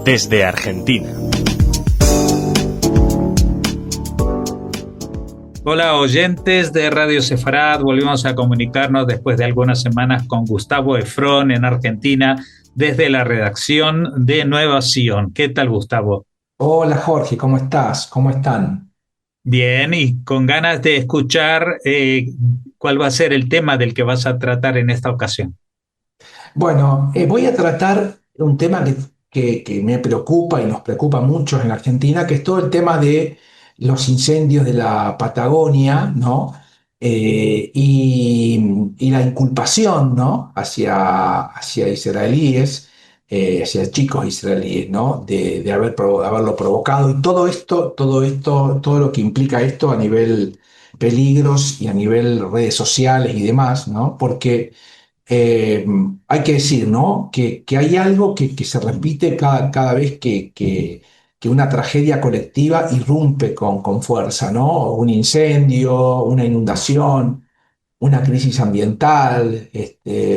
desde Argentina. Hola oyentes de Radio Sefarad, volvimos a comunicarnos después de algunas semanas con Gustavo Efrón en Argentina desde la redacción de Nueva Sion. ¿Qué tal, Gustavo? Hola Jorge, ¿cómo estás? ¿Cómo están? Bien, y con ganas de escuchar cuál va a ser el tema del que vas a tratar en esta ocasión. Bueno, voy a tratar un tema que me preocupa y nos preocupa mucho en Argentina, que es todo el tema de los incendios de la Patagonia, ¿no? Y la inculpación, ¿no? Hacia israelíes, hacia chicos israelíes, ¿no? De haberlo provocado y todo lo que implica esto a nivel peligros y a nivel redes sociales y demás, ¿no? Porque eh, hay que decir, ¿no? Que hay algo que se repite cada vez que una tragedia colectiva irrumpe con fuerza, ¿no? Un incendio, una inundación, una crisis ambiental,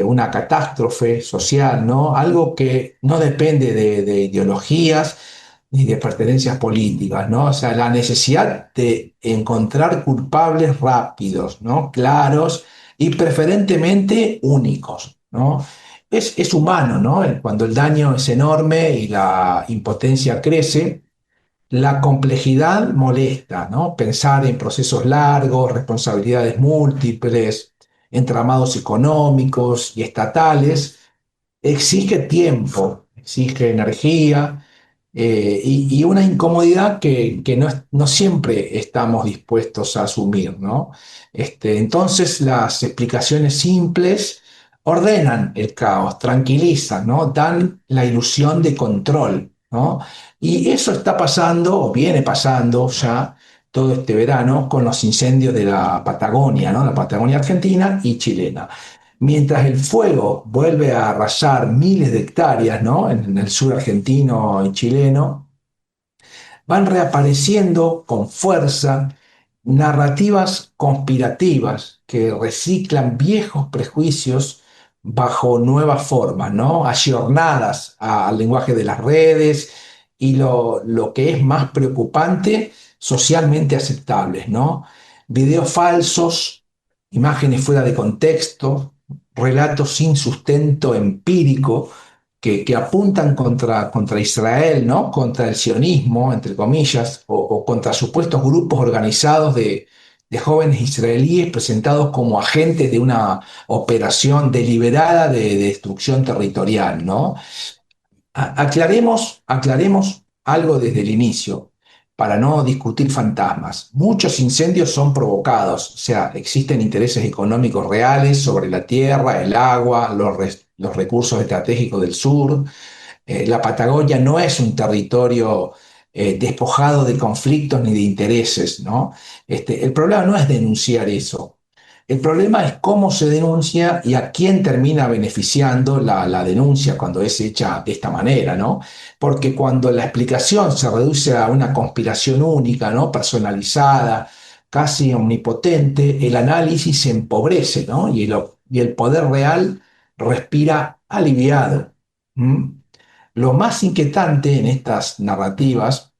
una catástrofe social, ¿no? Algo que no depende de ideologías ni de pertenencias políticas, ¿no? O sea, la necesidad de encontrar culpables rápidos, ¿no? Claros y preferentemente únicos, ¿no? Es humano, ¿no? Cuando el daño es enorme y la impotencia crece, la complejidad molesta, ¿no? Pensar en procesos largos, responsabilidades múltiples, entramados económicos y estatales, exige tiempo, exige energía y una incomodidad que no siempre estamos dispuestos a asumir, ¿no? Entonces las explicaciones simples ordenan el caos, tranquilizan, ¿no? Dan la ilusión de control, ¿no? Y eso está pasando, o viene pasando ya todo este verano con los incendios de la Patagonia, ¿no? La Patagonia argentina y chilena. Mientras el fuego vuelve a arrasar miles de hectáreas, ¿no? En el sur argentino y chileno, van reapareciendo con fuerza narrativas conspirativas que reciclan viejos prejuicios bajo nuevas formas, ¿no? Ayornadas al lenguaje de las redes y lo que es más preocupante, socialmente aceptables, ¿no? Videos falsos, imágenes fuera de contexto, relatos sin sustento empírico que apuntan contra Israel, ¿no? Contra el sionismo, entre comillas, o contra supuestos grupos organizados de jóvenes israelíes presentados como agentes de una operación deliberada de destrucción territorial, ¿no? Aclaremos algo desde el inicio, para no discutir fantasmas. Muchos incendios son provocados, o sea, existen intereses económicos reales sobre la tierra, el agua, los recursos estratégicos del sur. La Patagonia no es un territorio despojado de conflictos ni de intereses, ¿no? El problema no es denunciar eso. El problema es cómo se denuncia y a quién termina beneficiando la denuncia cuando es hecha de esta manera, ¿no? Porque cuando la explicación se reduce a una conspiración única, ¿no? Personalizada, casi omnipotente, el análisis se empobrece, ¿no? Y el poder real respira aliviado. ¿Mm? Lo más inquietante en estas narrativas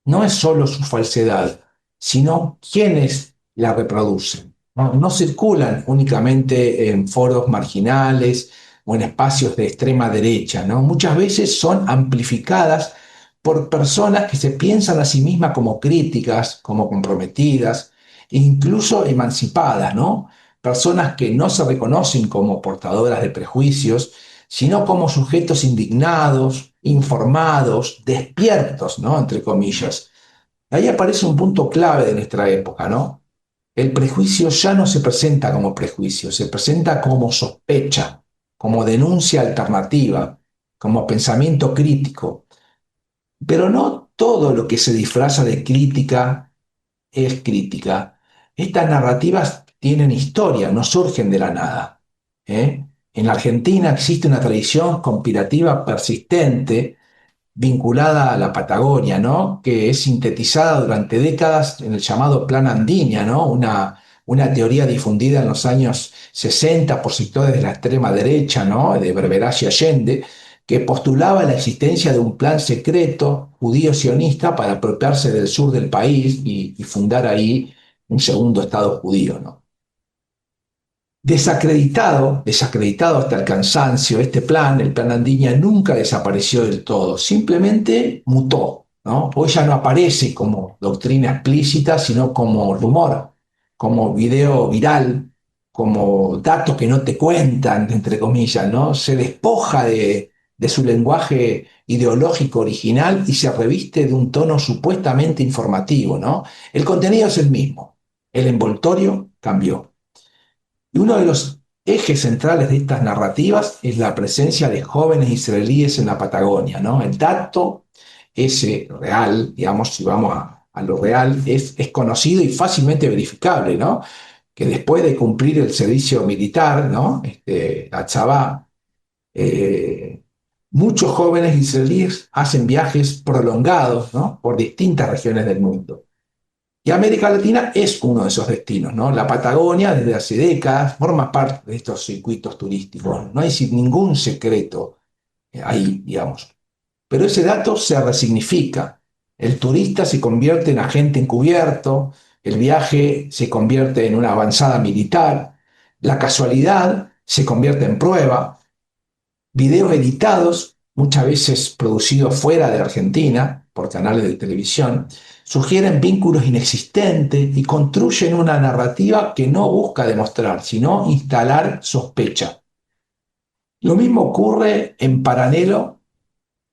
no es solo su falsedad, sino quienes la reproducen. No circulan únicamente en foros marginales o en espacios de extrema derecha, ¿no? Muchas veces son amplificadas por personas que se piensan a sí mismas como críticas, como comprometidas, e incluso emancipadas, ¿no? Personas que no se reconocen como portadoras de prejuicios, sino como sujetos indignados, informados, despiertos, ¿no? Entre comillas. Ahí aparece un punto clave de nuestra época, ¿no? El prejuicio ya no se presenta como prejuicio, se presenta como sospecha, como denuncia alternativa, como pensamiento crítico. Pero no todo lo que se disfraza de crítica es crítica. Estas narrativas tienen historia, no surgen de la nada. ¿Eh? En la Argentina existe una tradición conspirativa persistente vinculada a la Patagonia, ¿no? Que es sintetizada durante décadas en el llamado Plan Andinia, ¿no? Una teoría difundida en los años 60 por sectores de la extrema derecha, ¿no? De Berberás y Allende, que postulaba la existencia de un plan secreto judío-sionista para apropiarse del sur del país y fundar ahí un segundo Estado judío, ¿no? Desacreditado hasta el cansancio, este plan, el plan Andiña, nunca desapareció del todo, simplemente mutó, ¿no? Hoy ya no aparece como doctrina explícita, sino como rumor, como video viral, como datos que no te cuentan, entre comillas, ¿no? Se despoja de su lenguaje ideológico original y se reviste de un tono supuestamente informativo, ¿no? El contenido es el mismo, el envoltorio cambió. Y uno de los ejes centrales de estas narrativas es la presencia de jóvenes israelíes en la Patagonia, ¿no? El dato ese real, digamos, si vamos a lo real, es conocido y fácilmente verificable, ¿no? Que después de cumplir el servicio militar, ¿no? La Tzabá, eh, muchos jóvenes israelíes hacen viajes prolongados, ¿no? Por distintas regiones del mundo. Y América Latina es uno de esos destinos, ¿no? La Patagonia, desde hace décadas, forma parte de estos circuitos turísticos. No hay ningún secreto ahí, digamos. Pero ese dato se resignifica. El turista se convierte en agente encubierto, el viaje se convierte en una avanzada militar, la casualidad se convierte en prueba, videos editados, muchas veces producidos fuera de Argentina por canales de televisión, sugieren vínculos inexistentes y construyen una narrativa que no busca demostrar, sino instalar sospecha. Lo mismo ocurre en paralelo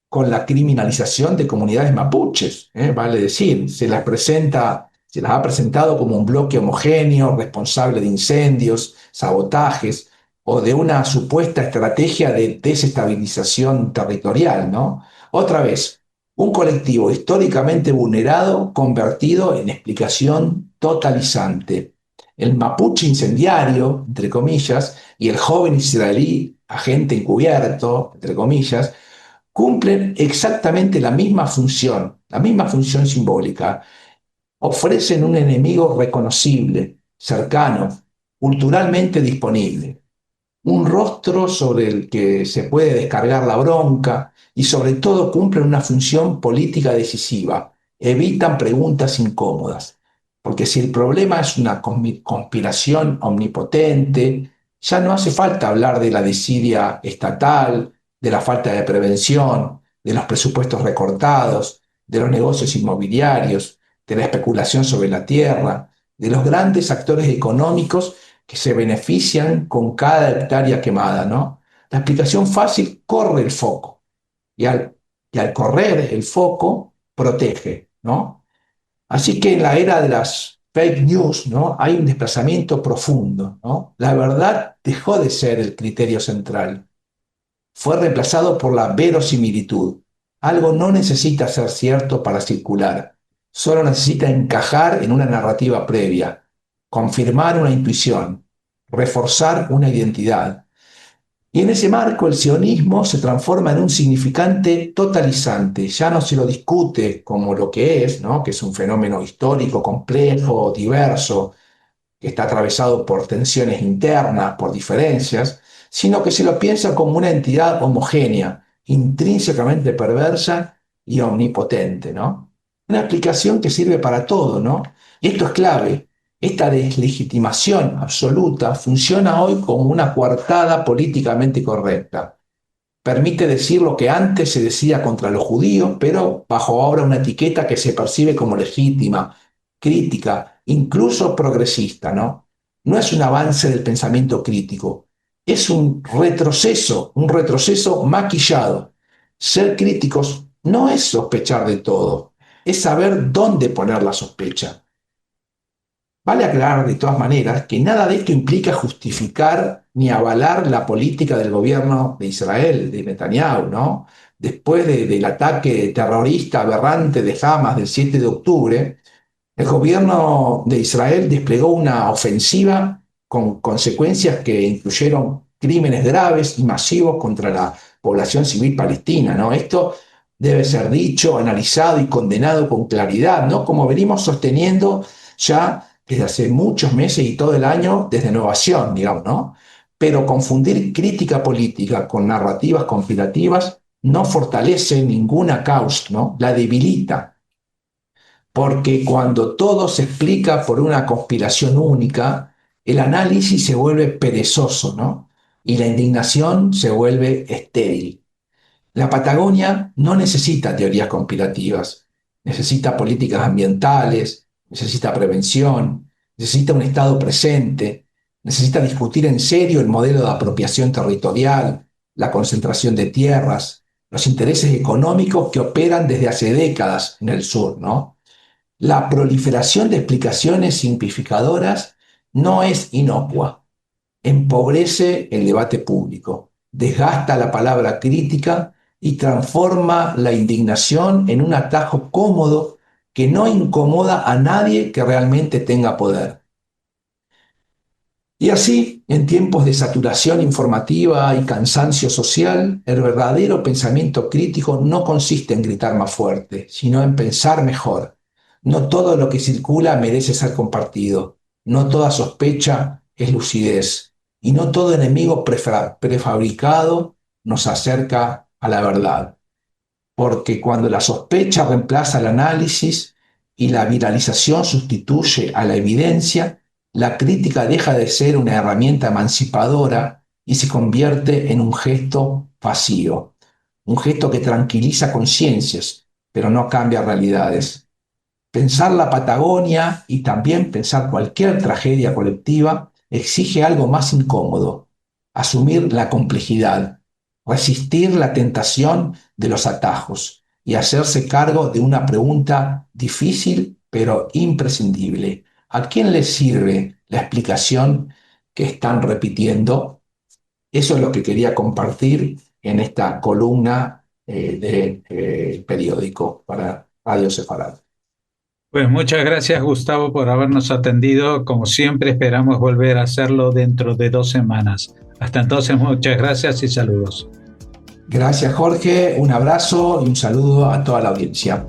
con la criminalización de comunidades mapuches, vale decir, se las ha presentado como un bloque homogéneo, responsable de incendios, sabotajes o de una supuesta estrategia de desestabilización territorial, ¿no? Otra vez, un colectivo históricamente vulnerado convertido en explicación totalizante. El mapuche incendiario, entre comillas, y el joven israelí, agente encubierto, entre comillas, cumplen exactamente la misma función simbólica. Ofrecen un enemigo reconocible, cercano, culturalmente disponible, un rostro sobre el que se puede descargar la bronca y sobre todo cumplen una función política decisiva, evitan preguntas incómodas. Porque si el problema es una conspiración omnipotente, ya no hace falta hablar de la desidia estatal, de la falta de prevención, de los presupuestos recortados, de los negocios inmobiliarios, de la especulación sobre la tierra, de los grandes actores económicos que se benefician con cada hectárea quemada, ¿no? La explicación fácil corre el foco y al correr el foco protege, ¿no? Así que en la era de las fake news, ¿no? Hay un desplazamiento profundo, ¿no? La verdad dejó de ser el criterio central, fue reemplazado por la verosimilitud. Algo no necesita ser cierto para circular, solo necesita encajar en una narrativa previa, confirmar una intuición, reforzar una identidad. Y en ese marco el sionismo se transforma en un significante totalizante, ya no se lo discute como lo que es, ¿no? Que es un fenómeno histórico, complejo, diverso, que está atravesado por tensiones internas, por diferencias, sino que se lo piensa como una entidad homogénea, intrínsecamente perversa y omnipotente, ¿no? Una explicación que sirve para todo, ¿no? Y esto es clave. Esta deslegitimación absoluta funciona hoy como una coartada políticamente correcta. Permite decir lo que antes se decía contra los judíos, pero bajo ahora una etiqueta que se percibe como legítima, crítica, incluso progresista, ¿no? No es un avance del pensamiento crítico, es un retroceso maquillado. Ser críticos no es sospechar de todo, es saber dónde poner la sospecha. Vale aclarar de todas maneras que nada de esto implica justificar ni avalar la política del gobierno de Israel, de Netanyahu, ¿no? Después del ataque terrorista aberrante de Hamas del 7 de octubre, el gobierno de Israel desplegó una ofensiva con consecuencias que incluyeron crímenes graves y masivos contra la población civil palestina, ¿no? Esto debe ser dicho, analizado y condenado con claridad, ¿no? Como venimos sosteniendo ya desde hace muchos meses y todo el año desde Innovación, digamos, ¿no? Pero confundir crítica política con narrativas conspirativas no fortalece ninguna causa, ¿no? La debilita, porque cuando todo se explica por una conspiración única, el análisis se vuelve perezoso, ¿no? Y la indignación se vuelve estéril. La Patagonia no necesita teorías conspirativas, necesita políticas ambientales, necesita prevención, necesita un Estado presente, necesita discutir en serio el modelo de apropiación territorial, la concentración de tierras, los intereses económicos que operan desde hace décadas en el sur, ¿no? La proliferación de explicaciones simplificadoras no es inocua, empobrece el debate público, desgasta la palabra crítica y transforma la indignación en un atajo cómodo que no incomoda a nadie que realmente tenga poder. Y así, en tiempos de saturación informativa y cansancio social, el verdadero pensamiento crítico no consiste en gritar más fuerte, sino en pensar mejor. No todo lo que circula merece ser compartido. No toda sospecha es lucidez. Y no todo enemigo prefabricado nos acerca a la verdad, porque cuando la sospecha reemplaza el análisis y la viralización sustituye a la evidencia, la crítica deja de ser una herramienta emancipadora y se convierte en un gesto vacío, un gesto que tranquiliza conciencias, pero no cambia realidades. Pensar la Patagonia y también pensar cualquier tragedia colectiva exige algo más incómodo: asumir la complejidad, resistir la tentación de los atajos y hacerse cargo de una pregunta difícil pero imprescindible. ¿A quién les sirve la explicación que están repitiendo? Eso es lo que quería compartir en esta columna del periódico para Radio Sefarad. Pues muchas gracias, Gustavo, por habernos atendido. Como siempre, esperamos volver a hacerlo dentro de 2 semanas. Hasta entonces, muchas gracias y saludos. Gracias, Jorge. Un abrazo y un saludo a toda la audiencia.